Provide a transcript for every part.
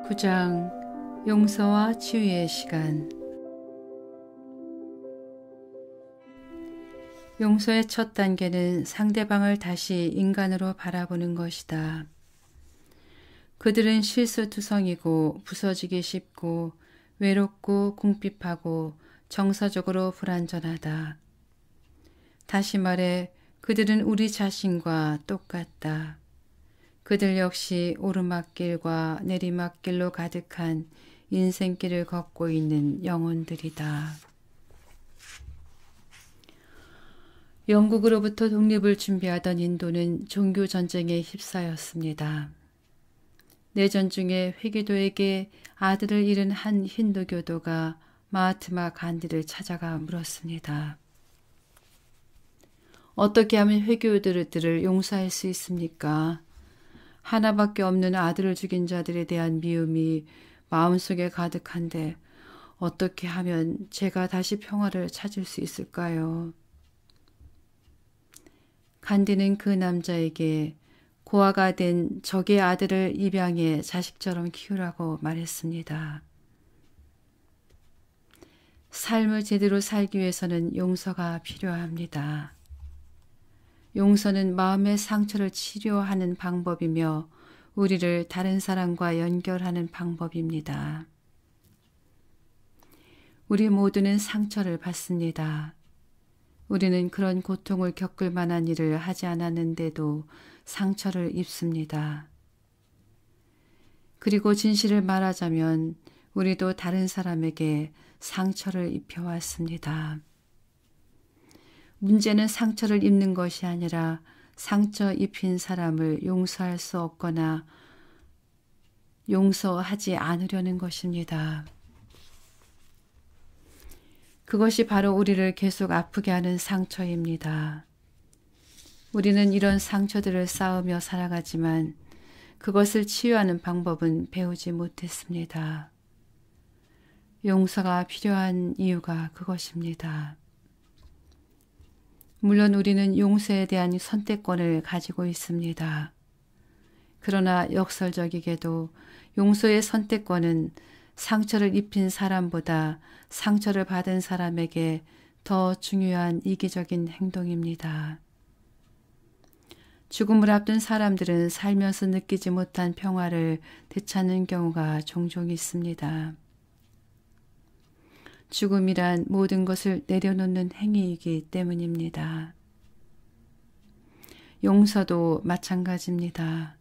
9장 용서와 치유의 시간. 용서의 첫 단계는 상대방을 다시 인간으로 바라보는 것이다. 그들은 실수투성이고 부서지기 쉽고 외롭고 궁핍하고 정서적으로 불완전하다. 다시 말해 그들은 우리 자신과 똑같다. 그들 역시 오르막길과 내리막길로 가득한 인생길을 걷고 있는 영혼들이다. 영국으로부터 독립을 준비하던 인도는 종교 전쟁에 휩싸였습니다. 내전 중에 회기도에게 아들을 잃은 한 힌두교도가 마하트마 간디를 찾아가 물었습니다. 어떻게 하면 회교도들을 용서할 수 있습니까? 하나밖에 없는 아들을 죽인 자들에 대한 미움이 마음속에 가득한데 어떻게 하면 제가 다시 평화를 찾을 수 있을까요? 간디는 그 남자에게 고아가 된 적의 아들을 입양해 자식처럼 키우라고 말했습니다. 삶을 제대로 살기 위해서는 용서가 필요합니다. 용서는 마음의 상처를 치료하는 방법이며 우리를 다른 사람과 연결하는 방법입니다. 우리 모두는 상처를 받습니다. 우리는 그런 고통을 겪을 만한 일을 하지 않았는데도 상처를 입습니다. 그리고 진실을 말하자면 우리도 다른 사람에게 상처를 입혀왔습니다. 문제는 상처를 입는 것이 아니라 상처 입힌 사람을 용서할 수 없거나 용서하지 않으려는 것입니다. 그것이 바로 우리를 계속 아프게 하는 상처입니다. 우리는 이런 상처들을 쌓으며 살아가지만 그것을 치유하는 방법은 배우지 못했습니다. 용서가 필요한 이유가 그것입니다. 물론 우리는 용서에 대한 선택권을 가지고 있습니다. 그러나 역설적이게도 용서의 선택권은 상처를 입힌 사람보다 상처를 받은 사람에게 더 중요한 이기적인 행동입니다. 죽음을 앞둔 사람들은 살면서 느끼지 못한 평화를 되찾는 경우가 종종 있습니다. 죽음이란 모든 것을 내려놓는 행위이기 때문입니다. 용서도 마찬가지입니다.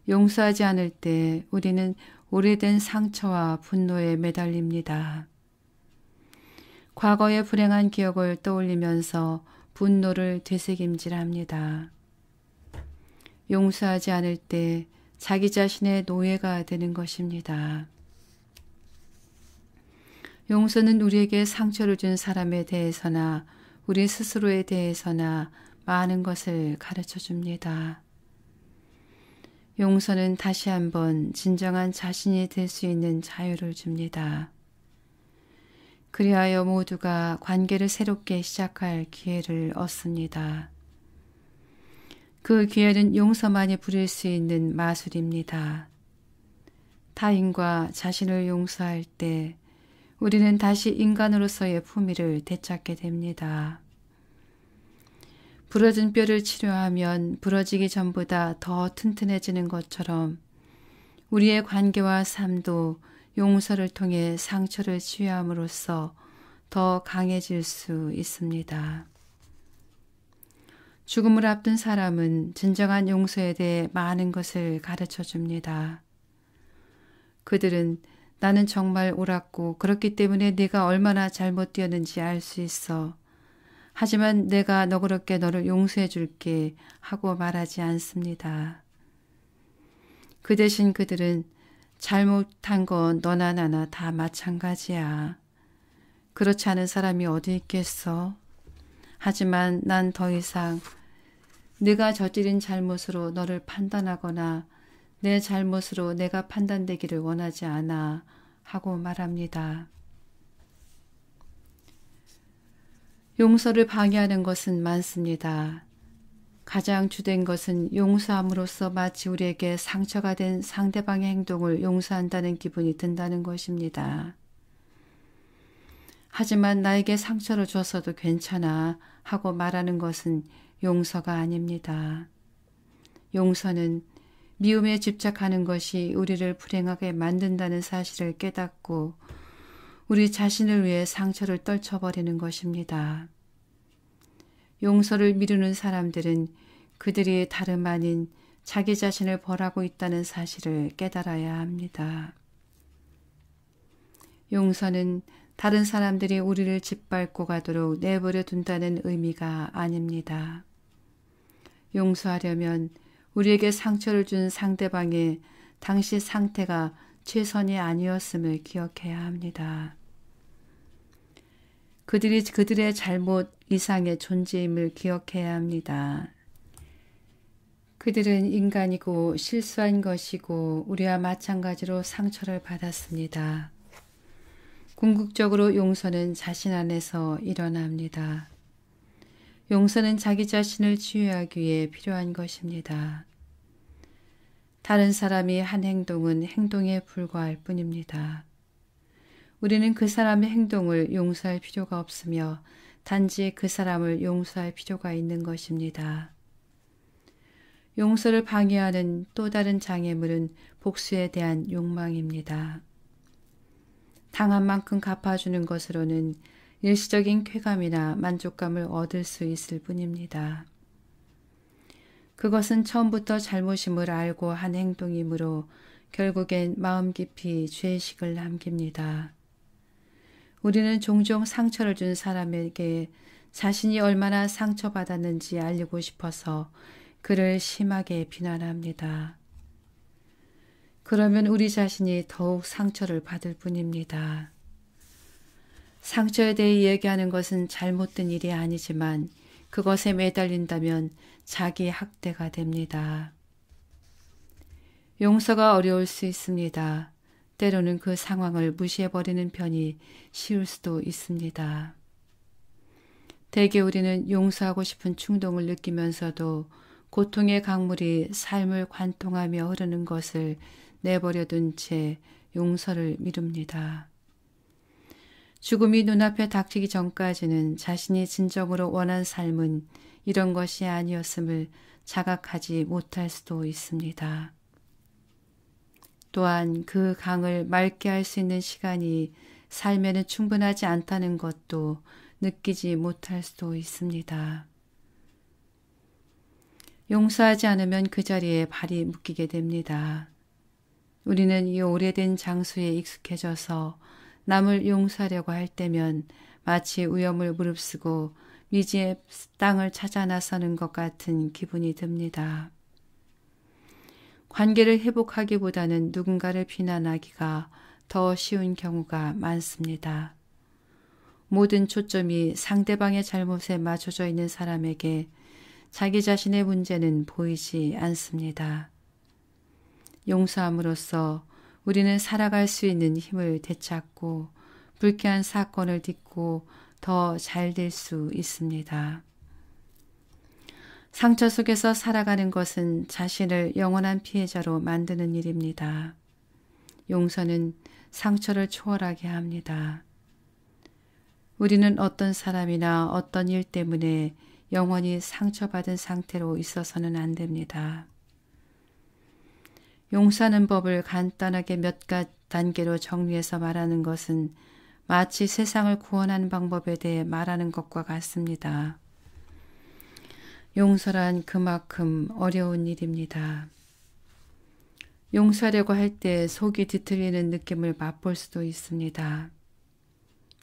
용서하지 않을 때 우리는 오래된 상처와 분노에 매달립니다. 과거의 불행한 기억을 떠올리면서 분노를 되새김질합니다. 용서하지 않을 때 자기 자신의 노예가 되는 것입니다. 용서는 우리에게 상처를 준 사람에 대해서나 우리 스스로에 대해서나 많은 것을 가르쳐 줍니다. 용서는 다시 한번 진정한 자신이 될 수 있는 자유를 줍니다. 그리하여 모두가 관계를 새롭게 시작할 기회를 얻습니다. 그 기회는 용서만이 부릴 수 있는 마술입니다. 타인과 자신을 용서할 때 우리는 다시 인간으로서의 품위를 되찾게 됩니다. 부러진 뼈를 치료하면 부러지기 전보다 더 튼튼해지는 것처럼 우리의 관계와 삶도 용서를 통해 상처를 치유함으로써 더 강해질 수 있습니다. 죽음을 앞둔 사람은 진정한 용서에 대해 많은 것을 가르쳐 줍니다. 그들은 나는 정말 옳았고 그렇기 때문에 내가 얼마나 잘못되었는지 알 수 있어. 하지만 내가 너그럽게 너를 용서해 줄게 하고 말하지 않습니다. 그 대신 그들은 잘못한 건 너나 나나 다 마찬가지야. 그렇지 않은 사람이 어디 있겠어? 하지만 난 더 이상 네가 저지른 잘못으로 너를 판단하거나 내 잘못으로 내가 판단되기를 원하지 않아 하고 말합니다. 용서를 방해하는 것은 많습니다. 가장 주된 것은 용서함으로써 마치 우리에게 상처가 된 상대방의 행동을 용서한다는 기분이 든다는 것입니다. 하지만 나에게 상처를 줬어도 괜찮아 하고 말하는 것은 용서가 아닙니다. 용서는 미움에 집착하는 것이 우리를 불행하게 만든다는 사실을 깨닫고 우리 자신을 위해 상처를 떨쳐버리는 것입니다. 용서를 미루는 사람들은 그들이 다름 아닌 자기 자신을 벌하고 있다는 사실을 깨달아야 합니다. 용서는 다른 사람들이 우리를 짓밟고 가도록 내버려 둔다는 의미가 아닙니다. 용서하려면 우리에게 상처를 준 상대방의 당시 상태가 최선이 아니었음을 기억해야 합니다. 그들이 그들의 잘못 이상의 존재임을 기억해야 합니다. 그들은 인간이고 실수한 것이고 우리와 마찬가지로 상처를 받았습니다. 궁극적으로 용서는 자신 안에서 일어납니다. 용서는 자기 자신을 치유하기 위해 필요한 것입니다. 다른 사람이 한 행동은 행동에 불과할 뿐입니다. 우리는 그 사람의 행동을 용서할 필요가 없으며 단지 그 사람을 용서할 필요가 있는 것입니다. 용서를 방해하는 또 다른 장애물은 복수에 대한 욕망입니다. 당한 만큼 갚아주는 것으로는 일시적인 쾌감이나 만족감을 얻을 수 있을 뿐입니다. 그것은 처음부터 잘못임을 알고 한 행동이므로 결국엔 마음 깊이 죄의식을 남깁니다. 우리는 종종 상처를 준 사람에게 자신이 얼마나 상처받았는지 알리고 싶어서 그를 심하게 비난합니다. 그러면 우리 자신이 더욱 상처를 받을 뿐입니다. 상처에 대해 얘기하는 것은 잘못된 일이 아니지만 그것에 매달린다면 자기 학대가 됩니다. 용서가 어려울 수 있습니다. 때로는 그 상황을 무시해버리는 편이 쉬울 수도 있습니다. 대개 우리는 용서하고 싶은 충동을 느끼면서도 고통의 강물이 삶을 관통하며 흐르는 것을 내버려둔 채 용서를 미룹니다. 죽음이 눈앞에 닥치기 전까지는 자신이 진정으로 원한 삶은 이런 것이 아니었음을 자각하지 못할 수도 있습니다. 또한 그 강을 맑게 할 수 있는 시간이 삶에는 충분하지 않다는 것도 느끼지 못할 수도 있습니다. 용서하지 않으면 그 자리에 발이 묶이게 됩니다. 우리는 이 오래된 장소에 익숙해져서 남을 용서하려고 할 때면 마치 위험을 무릅쓰고 미지의 땅을 찾아 나서는 것 같은 기분이 듭니다. 관계를 회복하기보다는 누군가를 비난하기가 더 쉬운 경우가 많습니다. 모든 초점이 상대방의 잘못에 맞춰져 있는 사람에게 자기 자신의 문제는 보이지 않습니다. 용서함으로써 우리는 살아갈 수 있는 힘을 되찾고 불쾌한 사건을 딛고 더 잘 될 수 있습니다. 상처 속에서 살아가는 것은 자신을 영원한 피해자로 만드는 일입니다. 용서는 상처를 초월하게 합니다. 우리는 어떤 사람이나 어떤 일 때문에 영원히 상처받은 상태로 있어서는 안 됩니다. 용서하는 법을 간단하게 몇 단계로 정리해서 말하는 것은 마치 세상을 구원하는 방법에 대해 말하는 것과 같습니다. 용서란 그만큼 어려운 일입니다. 용서하려고 할 때 속이 뒤틀리는 느낌을 맛볼 수도 있습니다.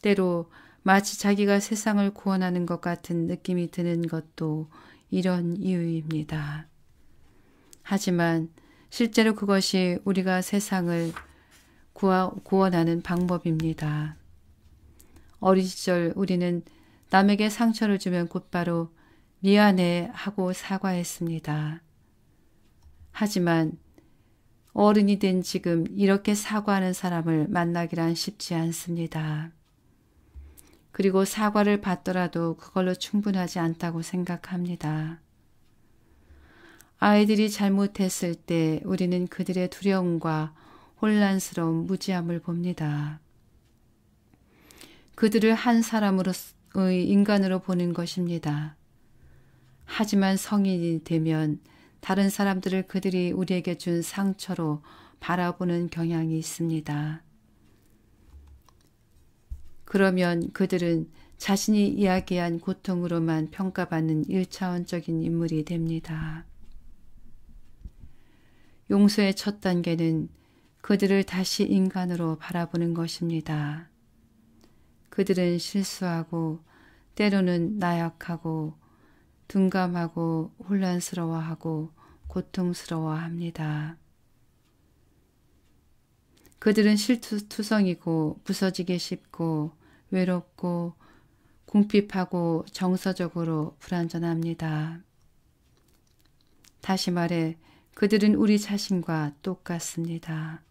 때로 마치 자기가 세상을 구원하는 것 같은 느낌이 드는 것도 이런 이유입니다. 하지만 실제로 그것이 우리가 세상을 구원하는 방법입니다. 어린 시절 우리는 남에게 상처를 주면 곧바로 미안해 하고 사과했습니다. 하지만 어른이 된 지금 이렇게 사과하는 사람을 만나기란 쉽지 않습니다. 그리고 사과를 받더라도 그걸로 충분하지 않다고 생각합니다. 아이들이 잘못했을 때 우리는 그들의 두려움과 혼란스러운 무지함을 봅니다. 그들을 한 사람으로의 인간으로 보는 것입니다. 하지만 성인이 되면 다른 사람들을 그들이 우리에게 준 상처로 바라보는 경향이 있습니다. 그러면 그들은 자신이 이야기한 고통으로만 평가받는 1차원적인 인물이 됩니다. 용서의 첫 단계는 그들을 다시 인간으로 바라보는 것입니다. 그들은 실수하고 때로는 나약하고 둔감하고 혼란스러워하고 고통스러워합니다. 그들은 실투성이고 부서지기 쉽고 외롭고 궁핍하고 정서적으로 불완전합니다. 다시 말해 그들은 우리 자신과 똑같습니다.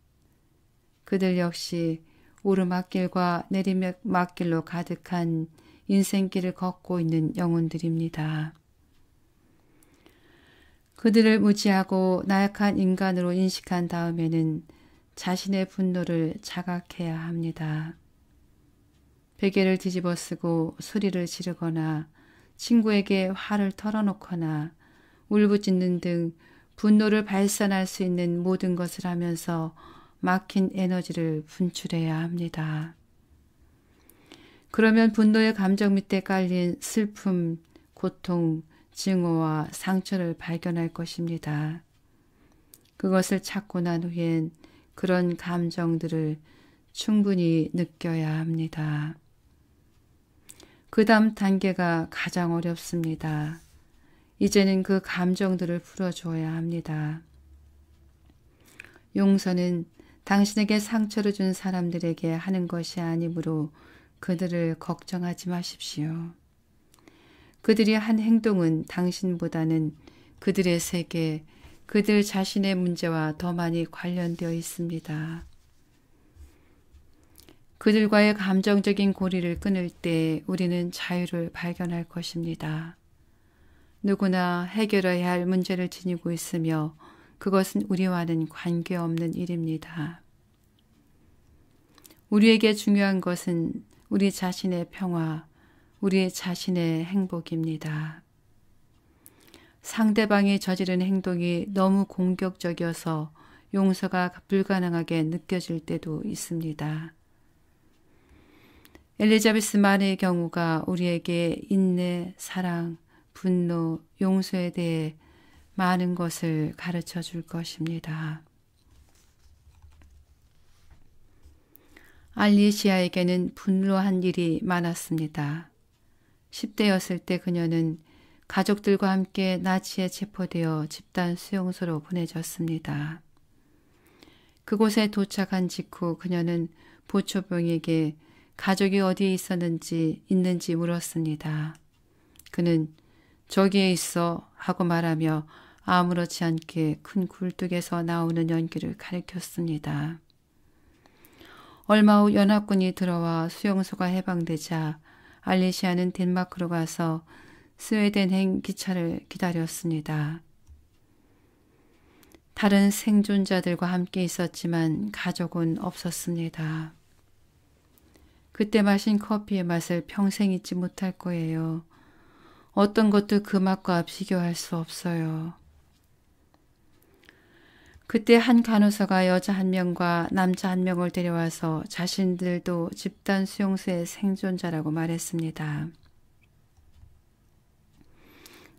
그들 역시 오르막길과 내리막길로 가득한 인생길을 걷고 있는 영혼들입니다. 그들을 무지하고 나약한 인간으로 인식한 다음에는 자신의 분노를 자각해야 합니다. 베개를 뒤집어 쓰고 소리를 지르거나 친구에게 화를 털어놓거나 울부짖는 등 분노를 발산할 수 있는 모든 것을 하면서 막힌 에너지를 분출해야 합니다. 그러면 분노의 감정 밑에 깔린 슬픔, 고통, 증오와 상처를 발견할 것입니다. 그것을 찾고 난 후엔 그런 감정들을 충분히 느껴야 합니다. 그 다음 단계가 가장 어렵습니다. 이제는 그 감정들을 풀어줘야 합니다. 용서는 당신에게 상처를 준 사람들에게 하는 것이 아니므로 그들을 걱정하지 마십시오. 그들이 한 행동은 당신보다는 그들의 세계, 그들 자신의 문제와 더 많이 관련되어 있습니다. 그들과의 감정적인 고리를 끊을 때 우리는 자유를 발견할 것입니다. 누구나 해결해야 할 문제를 지니고 있으며 그것은 우리와는 관계없는 일입니다. 우리에게 중요한 것은 우리 자신의 평화, 우리 자신의 행복입니다. 상대방이 저지른 행동이 너무 공격적이어서 용서가 불가능하게 느껴질 때도 있습니다. 엘리자베스 만의 경우가 우리에게 인내, 사랑, 분노, 용서에 대해 많은 것을 가르쳐 줄 것입니다. 알리시아에게는 분노한 일이 많았습니다. 10대였을 때 그녀는 가족들과 함께 나치에 체포되어 집단 수용소로 보내졌습니다. 그곳에 도착한 직후 그녀는 보초병에게 가족이 어디에 있는지 물었습니다. 그는 저기에 있어 하고 말하며 아무렇지 않게 큰 굴뚝에서 나오는 연기를 가리켰습니다. 얼마 후 연합군이 들어와 수용소가 해방되자 알리시아는 덴마크로 가서 스웨덴행 기차를 기다렸습니다. 다른 생존자들과 함께 있었지만 가족은 없었습니다. 그때 마신 커피의 맛을 평생 잊지 못할 거예요. 어떤 것도 그 맛과 비교할 수 없어요. 그때 한 간호사가 여자 한 명과 남자 한 명을 데려와서 자신들도 집단 수용소의 생존자라고 말했습니다.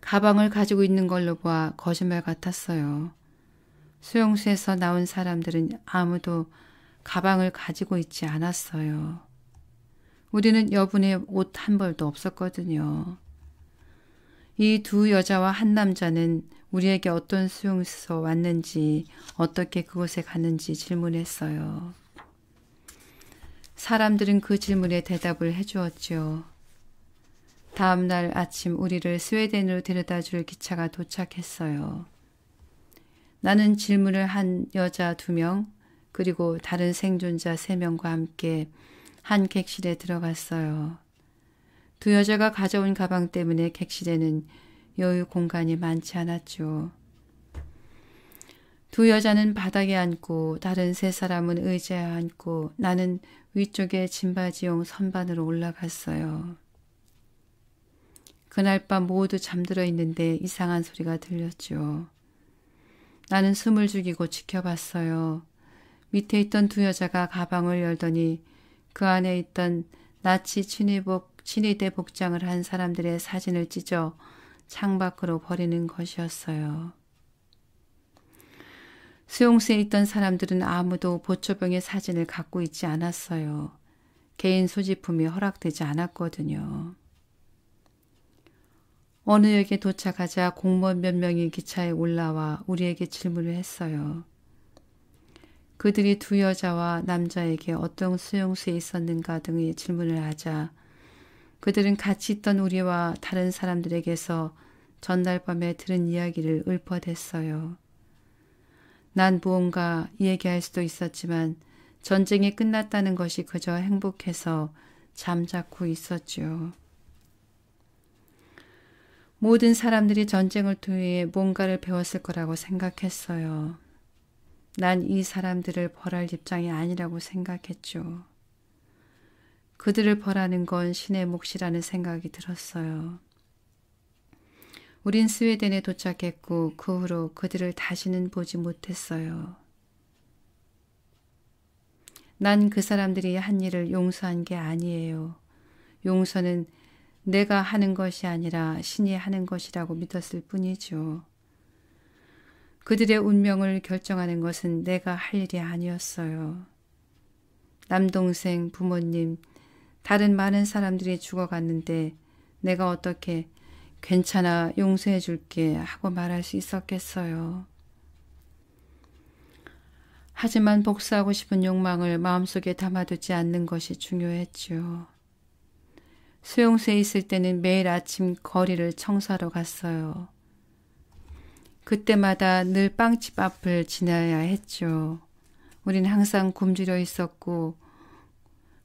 가방을 가지고 있는 걸로 봐 거짓말 같았어요. 수용소에서 나온 사람들은 아무도 가방을 가지고 있지 않았어요. 우리는 여분의 옷 한 벌도 없었거든요. 이 두 여자와 한 남자는 우리에게 어떤 수용소에서 왔는지 어떻게 그곳에 갔는지 질문했어요. 사람들은 그 질문에 대답을 해주었죠. 다음 날 아침 우리를 스웨덴으로 데려다줄 기차가 도착했어요. 나는 질문을 한 여자 2명 그리고 다른 생존자 3명과 함께 한 객실에 들어갔어요. 두 여자가 가져온 가방 때문에 객실에는 여유 공간이 많지 않았죠. 두 여자는 바닥에 앉고 다른 세 사람은 의자에 앉고 나는 위쪽에 짐바지용 선반으로 올라갔어요. 그날 밤 모두 잠들어 있는데 이상한 소리가 들렸죠. 나는 숨을 죽이고 지켜봤어요. 밑에 있던 두 여자가 가방을 열더니 그 안에 있던 나치 친위대 복장을 한 사람들의 사진을 찢어 창밖으로 버리는 것이었어요. 수용소에 있던 사람들은 아무도 보초병의 사진을 갖고 있지 않았어요. 개인 소지품이 허락되지 않았거든요. 어느 역에 도착하자 공무원 몇 명이 기차에 올라와 우리에게 질문을 했어요. 그들이 두 여자와 남자에게 어떤 수용소에 있었는가 등의 질문을 하자 그들은 같이 있던 우리와 다른 사람들에게서 전날 밤에 들은 이야기를 읊어댔어요. 난 무언가 얘기할 수도 있었지만 전쟁이 끝났다는 것이 그저 행복해서 잠자코 있었죠. 모든 사람들이 전쟁을 통해 뭔가를 배웠을 거라고 생각했어요. 난 이 사람들을 벌할 입장이 아니라고 생각했죠. 그들을 벌하는 건 신의 몫이라는 생각이 들었어요. 우린 스웨덴에 도착했고 그 후로 그들을 다시는 보지 못했어요. 난 그 사람들이 한 일을 용서한 게 아니에요. 용서는 내가 하는 것이 아니라 신이 하는 것이라고 믿었을 뿐이죠. 그들의 운명을 결정하는 것은 내가 할 일이 아니었어요. 남동생, 부모님, 다른 많은 사람들이 죽어갔는데 내가 어떻게 괜찮아 용서해 줄게 하고 말할 수 있었겠어요. 하지만 복수하고 싶은 욕망을 마음속에 담아두지 않는 것이 중요했죠. 수용소에 있을 때는 매일 아침 거리를 청소하러 갔어요. 그때마다 늘 빵집 앞을 지나야 했죠. 우린 항상 굶주려 있었고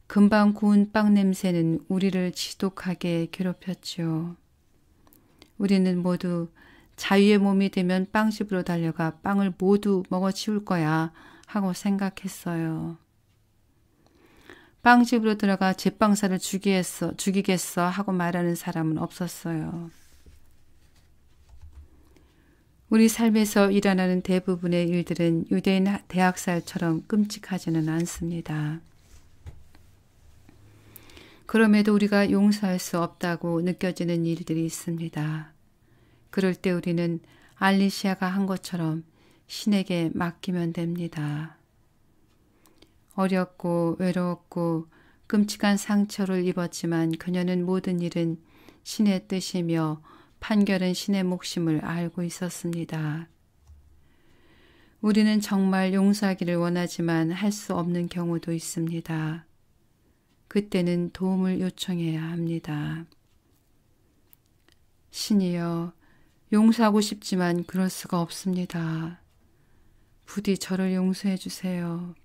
금방 구운 빵 냄새는 우리를 지독하게 괴롭혔죠. 우리는 모두 자유의 몸이 되면 빵집으로 달려가 빵을 모두 먹어치울 거야 하고 생각했어요. 빵집으로 들어가 제빵사를 죽이겠어 하고 말하는 사람은 없었어요. 우리 삶에서 일어나는 대부분의 일들은 유대인 대학살처럼 끔찍하지는 않습니다. 그럼에도 우리가 용서할 수 없다고 느껴지는 일들이 있습니다. 그럴 때 우리는 알리시아가 한 것처럼 신에게 맡기면 됩니다. 어렵고 외로웠고 끔찍한 상처를 입었지만 그녀는 모든 일은 신의 뜻이며 판결은 신의 몫임을 알고 있었습니다. 우리는 정말 용서하기를 원하지만 할 수 없는 경우도 있습니다. 그때는 도움을 요청해야 합니다. 신이여, 용서하고 싶지만 그럴 수가 없습니다. 부디 저를 용서해 주세요.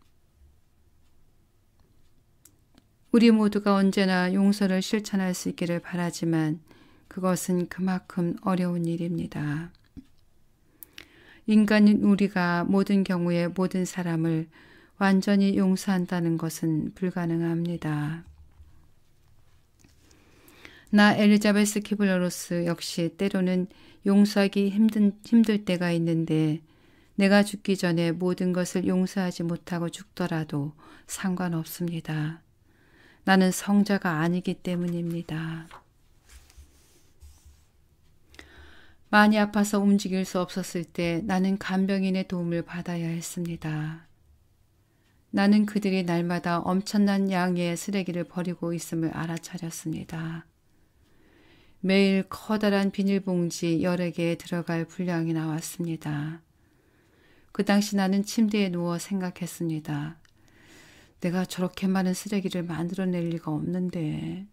우리 모두가 언제나 용서를 실천할 수 있기를 바라지만 그것은 그만큼 어려운 일입니다. 인간인 우리가 모든 경우에 모든 사람을 완전히 용서한다는 것은 불가능합니다. 나 엘리자베스 키블러로스 역시 때로는 용서하기 힘들 때가 있는데 내가 죽기 전에 모든 것을 용서하지 못하고 죽더라도 상관없습니다. 나는 성자가 아니기 때문입니다. 많이 아파서 움직일 수 없었을 때 나는 간병인의 도움을 받아야 했습니다. 나는 그들이 날마다 엄청난 양의 쓰레기를 버리고 있음을 알아차렸습니다. 매일 커다란 비닐봉지 여러 개에 들어갈 분량이 나왔습니다. 그 당시 나는 침대에 누워 생각했습니다. 내가 저렇게 많은 쓰레기를 만들어낼 리가 없는데.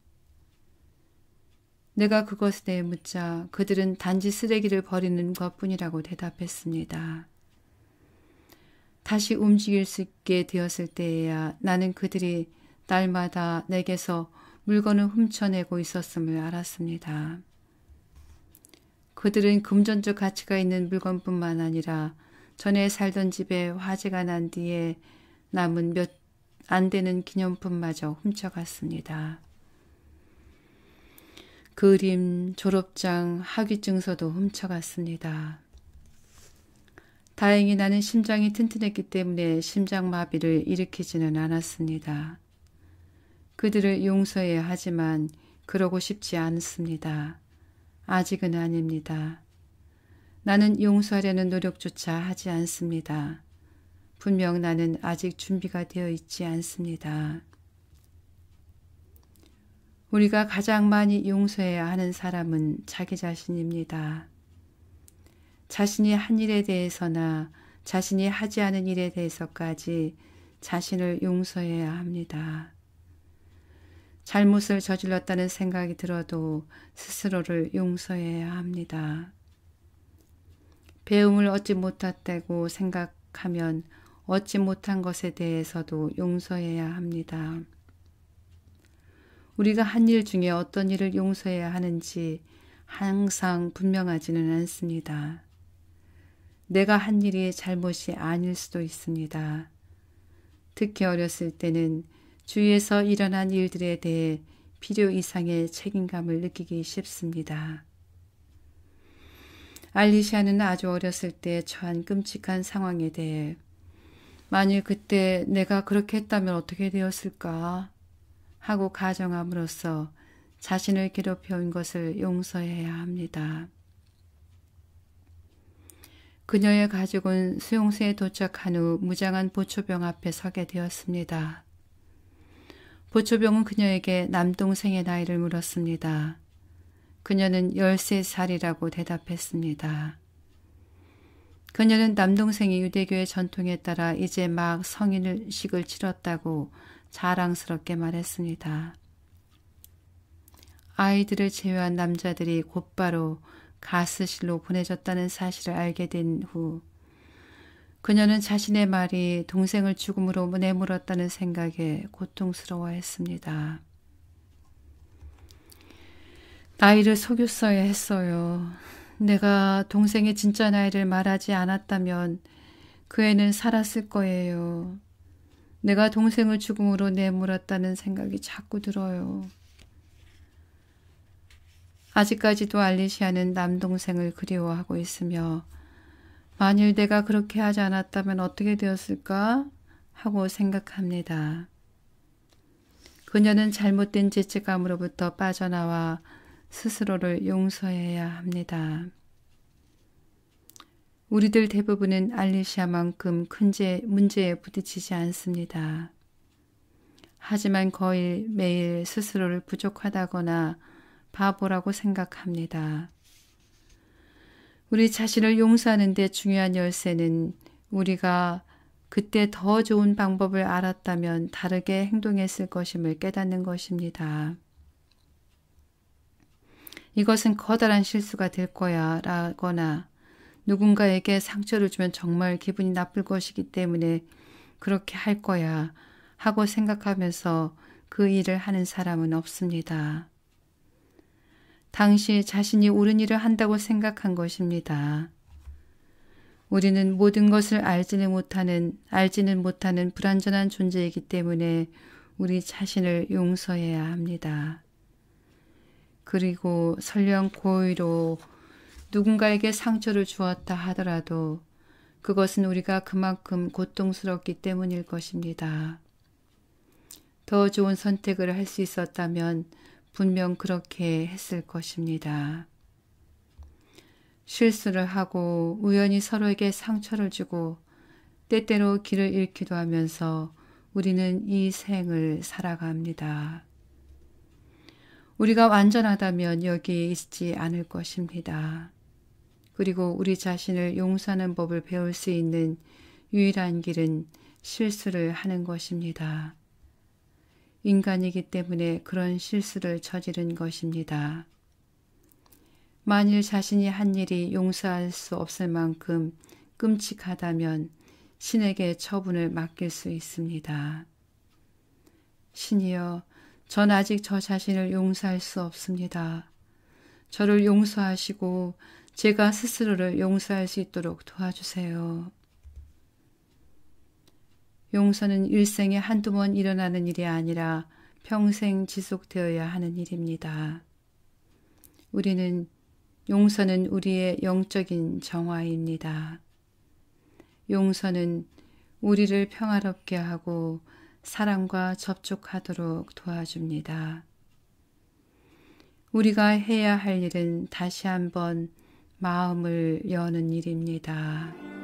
내가 그것에 대해 묻자 그들은 단지 쓰레기를 버리는 것뿐이라고 대답했습니다. 다시 움직일 수 있게 되었을 때에야 나는 그들이 날마다 내게서 물건을 훔쳐내고 있었음을 알았습니다. 그들은 금전적 가치가 있는 물건뿐만 아니라 전에 살던 집에 화재가 난 뒤에 남은 몇 안 되는 기념품마저 훔쳐갔습니다. 그림, 졸업장, 학위증서도 훔쳐갔습니다. 다행히 나는 심장이 튼튼했기 때문에 심장마비를 일으키지는 않았습니다. 그들을 용서해야 하지만 그러고 싶지 않습니다. 아직은 아닙니다. 나는 용서하려는 노력조차 하지 않습니다. 분명 나는 아직 준비가 되어 있지 않습니다. 우리가 가장 많이 용서해야 하는 사람은 자기 자신입니다. 자신이 한 일에 대해서나 자신이 하지 않은 일에 대해서까지 자신을 용서해야 합니다. 잘못을 저질렀다는 생각이 들어도 스스로를 용서해야 합니다. 배움을 얻지 못했다고 생각하면 얻지 못한 것에 대해서도 용서해야 합니다. 우리가 한 일 중에 어떤 일을 용서해야 하는지 항상 분명하지는 않습니다. 내가 한 일이 잘못이 아닐 수도 있습니다. 특히 어렸을 때는 주위에서 일어난 일들에 대해 필요 이상의 책임감을 느끼기 쉽습니다. 알리시아는 아주 어렸을 때 처한 끔찍한 상황에 대해 만일 그때 내가 그렇게 했다면 어떻게 되었을까 하고 가정함으로써 자신을 괴롭혀온 것을 용서해야 합니다. 그녀의 가족은 수용소에 도착한 후 무장한 보초병 앞에 서게 되었습니다. 보초병은 그녀에게 남동생의 나이를 물었습니다. 그녀는 13살이라고 대답했습니다. 그녀는 남동생이 유대교의 전통에 따라 이제 막 성인식을 치렀다고 자랑스럽게 말했습니다. 아이들을 제외한 남자들이 곧바로 가스실로 보내졌다는 사실을 알게 된 후 그녀는 자신의 말이 동생을 죽음으로 내몰았다는 생각에 고통스러워했습니다. 나이를 속였어야 했어요. 내가 동생의 진짜 나이를 말하지 않았다면 그 애는 살았을 거예요. 내가 동생을 죽음으로 내몰았다는 생각이 자꾸 들어요. 아직까지도 알리시아는 남동생을 그리워하고 있으며 만일 내가 그렇게 하지 않았다면 어떻게 되었을까 하고 생각합니다. 그녀는 잘못된 죄책감으로부터 빠져나와 스스로를 용서해야 합니다. 우리들 대부분은 알리시아만큼 큰 문제에 부딪히지 않습니다. 하지만 거의 매일 스스로를 부족하다거나 바보라고 생각합니다. 우리 자신을 용서하는 데 중요한 열쇠는 우리가 그때 더 좋은 방법을 알았다면 다르게 행동했을 것임을 깨닫는 것입니다. 이것은 커다란 실수가 될 거야 라거나 누군가에게 상처를 주면 정말 기분이 나쁠 것이기 때문에 그렇게 할 거야 하고 생각하면서 그 일을 하는 사람은 없습니다. 당시 자신이 옳은 일을 한다고 생각한 것입니다. 우리는 모든 것을 알지는 못하는 불완전한 존재이기 때문에 우리 자신을 용서해야 합니다. 그리고 설령 고의로 누군가에게 상처를 주었다 하더라도 그것은 우리가 그만큼 고통스럽기 때문일 것입니다. 더 좋은 선택을 할 수 있었다면 분명 그렇게 했을 것입니다. 실수를 하고 우연히 서로에게 상처를 주고 때때로 길을 잃기도 하면서 우리는 이 생을 살아갑니다. 우리가 완전하다면 여기에 있지 않을 것입니다. 그리고 우리 자신을 용서하는 법을 배울 수 있는 유일한 길은 실수를 하는 것입니다. 인간이기 때문에 그런 실수를 저지른 것입니다. 만일 자신이 한 일이 용서할 수 없을 만큼 끔찍하다면 신에게 처분을 맡길 수 있습니다. 신이여, 전 아직 저 자신을 용서할 수 없습니다. 저를 용서하시고 제가 스스로를 용서할 수 있도록 도와주세요. 용서는 일생에 한두 번 일어나는 일이 아니라 평생 지속되어야 하는 일입니다. 용서는 우리의 영적인 정화입니다. 용서는 우리를 평화롭게 하고 사랑과 접촉하도록 도와줍니다. 우리가 해야 할 일은 다시 한번 마음을 여는 일입니다.